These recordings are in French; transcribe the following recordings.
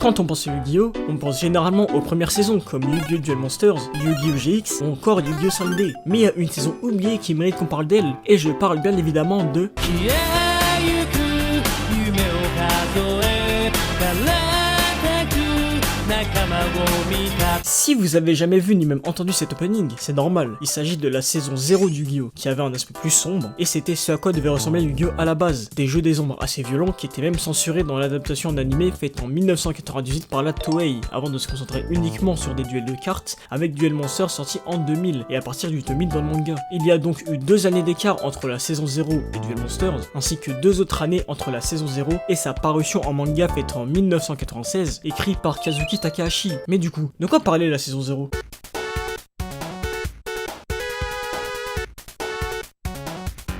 Quand on pense à Yu-Gi-Oh, on pense généralement aux premières saisons comme Yu-Gi-Oh! Duel Monsters, Yu-Gi-Oh! GX ou encore Yu-Gi-Oh! 5D. Mais il y a une saison oubliée qui mérite qu'on parle d'elle, et je parle bien évidemment de... Si vous avez jamais vu ni même entendu cet opening, c'est normal, il s'agit de la saison 0 du Yu-Gi-Oh! Qui avait un aspect plus sombre, et c'était ce à quoi devait ressembler Yu-Gi-Oh! À la base, des jeux des ombres assez violents qui étaient même censurés dans l'adaptation en animé faite en 1998 par la Toei, avant de se concentrer uniquement sur des duels de cartes, avec Duel Monsters sorti en 2000, et à partir du tome 1000 dans le manga. Il y a donc eu 2 années d'écart entre la saison 0 et Duel Monsters, ainsi que 2 autres années entre la saison 0 et sa parution en manga faite en 1996, écrit par Kazuki Takahashi. Mais du coup, de quoi parlait la saison 0?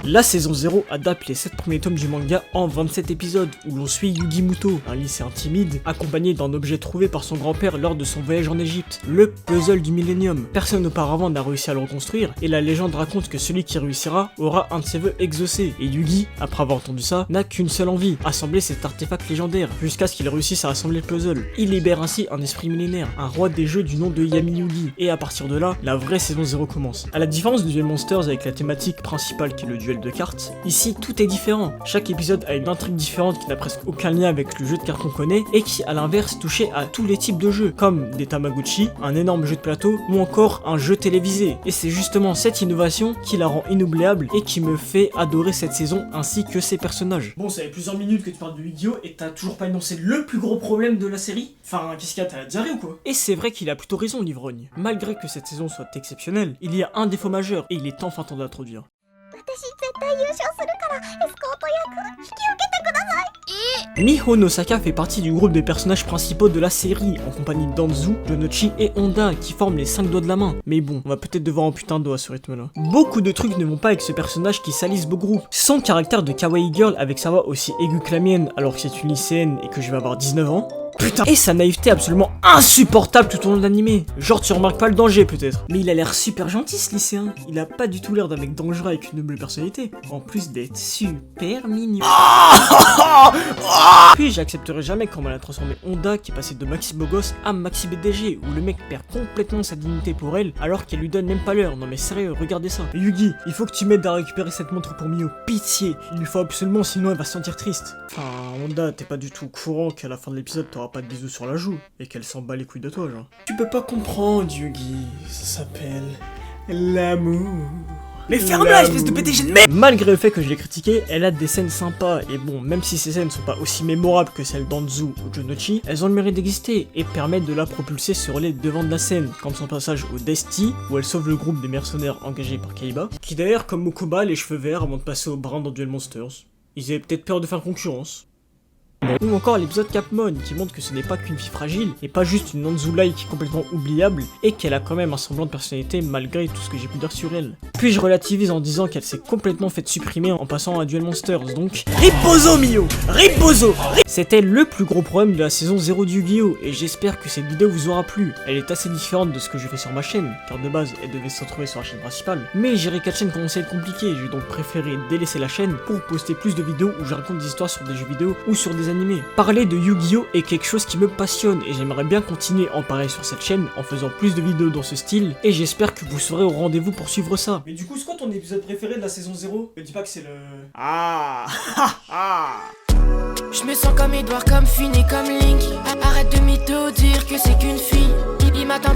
La saison 0 adapte les 7 premiers tomes du manga en 27 épisodes, où l'on suit Yugi Muto, un lycéen timide, accompagné d'un objet trouvé par son grand-père lors de son voyage en Égypte, le puzzle du millénium. Personne auparavant n'a réussi à le reconstruire, et la légende raconte que celui qui réussira aura un de ses vœux exaucés, et Yugi, après avoir entendu ça, n'a qu'une seule envie, assembler cet artefact légendaire, jusqu'à ce qu'il réussisse à assembler le puzzle. Il libère ainsi un esprit millénaire, un roi des jeux du nom de Yami Yugi, et à partir de là, la vraie saison 0 commence. À la différence du Duel Monsters avec la thématique principale qui est le duel de cartes, ici tout est différent. Chaque épisode a une intrigue différente qui n'a presque aucun lien avec le jeu de cartes qu'on connaît et qui à l'inverse touchait à tous les types de jeux, comme des Tamagotchi, un énorme jeu de plateau ou encore un jeu télévisé. Et c'est justement cette innovation qui la rend inoubliable et qui me fait adorer cette saison ainsi que ses personnages. Bon, ça fait plusieurs minutes que tu parles de Yu-Gi-Oh! Et t'as toujours pas énoncé le plus gros problème de la série? Enfin, qu'est-ce qu'il y a, t'as la diarrhée ou quoi? Et c'est vrai qu'il a plutôt raison, l'ivrogne. Malgré que cette saison soit exceptionnelle, il y a un défaut majeur et il est enfin temps de l'introduire. Miho Nosaka fait partie du groupe des personnages principaux de la série, en compagnie d'Anzu, Jonochi et Honda, qui forment les 5 doigts de la main. Mais bon, on va peut-être devoir en putain de doigts à ce rythme-là. Beaucoup de trucs ne vont pas avec ce personnage qui salisse beaucoup. Son caractère de kawaii girl avec sa voix aussi aiguë que la mienne, alors que c'est une lycéenne et que je vais avoir 19 ans. Putain. Et sa naïveté absolument insupportable tout au long de l'animé. Genre tu remarques pas le danger peut-être. Mais il a l'air super gentil ce lycéen. Il a pas du tout l'air d'un mec dangereux avec une noble personnalité. En plus d'être super mignon. Puis j'accepterai jamais quand on a transformé Honda qui est passé de Maxi Bogos à Maxi BDG, où le mec perd complètement sa dignité pour elle alors qu'elle lui donne même pas l'heure. Non mais sérieux, regardez ça. Et Yugi, il faut que tu m'aides à récupérer cette montre pour Mio. Pitié. Il lui faut absolument, sinon elle va se sentir triste. Enfin Honda, t'es pas du tout au courant qu'à la fin de l'épisode t'auras pas de bisous sur la joue et qu'elle s'en bat les couilles de toi genre. Tu peux pas comprendre Yugi, ça s'appelle l'amour. Mais ferme-la, espèce de PDG de merde! Malgré le fait que je l'ai critiqué, elle a des scènes sympas, et bon, même si ces scènes sont pas aussi mémorables que celles d'Anzu ou Jonochi, elles ont le mérite d'exister, et permettent de la propulser sur les devants de la scène, comme son passage au Desti, où elle sauve le groupe des mercenaires engagés par Kaiba, qui d'ailleurs, comme Mokuba, a les cheveux verts avant de passer au brun dans Duel Monsters. Ils avaient peut-être peur de faire concurrence. Ou encore l'épisode Capmon qui montre que ce n'est pas qu'une fille fragile et pas juste une Anzu-like complètement oubliable et qu'elle a quand même un semblant de personnalité malgré tout ce que j'ai pu dire sur elle. Puis je relativise en disant qu'elle s'est complètement faite supprimer en passant à Duel Monsters, donc riposo Mio, riposo. C'était le plus gros problème de la saison 0 du Yu-Gi-Oh! Et j'espère que cette vidéo vous aura plu. Elle est assez différente de ce que je fais sur ma chaîne, car de base elle devait se retrouver sur la chaîne principale. Mais gérer 4 chaînes commençait à être compliqué, j'ai donc préféré délaisser la chaîne pour poster plus de vidéos où je raconte des histoires sur des jeux vidéo ou sur des animés. Parler de Yu-Gi-Oh! Est quelque chose qui me passionne et j'aimerais bien continuer à en parler sur cette chaîne en faisant plus de vidéos dans ce style et j'espère que vous serez au rendez-vous pour suivre ça. Mais du coup, c'est quoi ton épisode préféré de la saison 0? Me dis pas que c'est le... Je me sens comme Edouard, comme Finn et comme Link. Arrête de mytho dire que c'est qu'une fille. Il m'attend.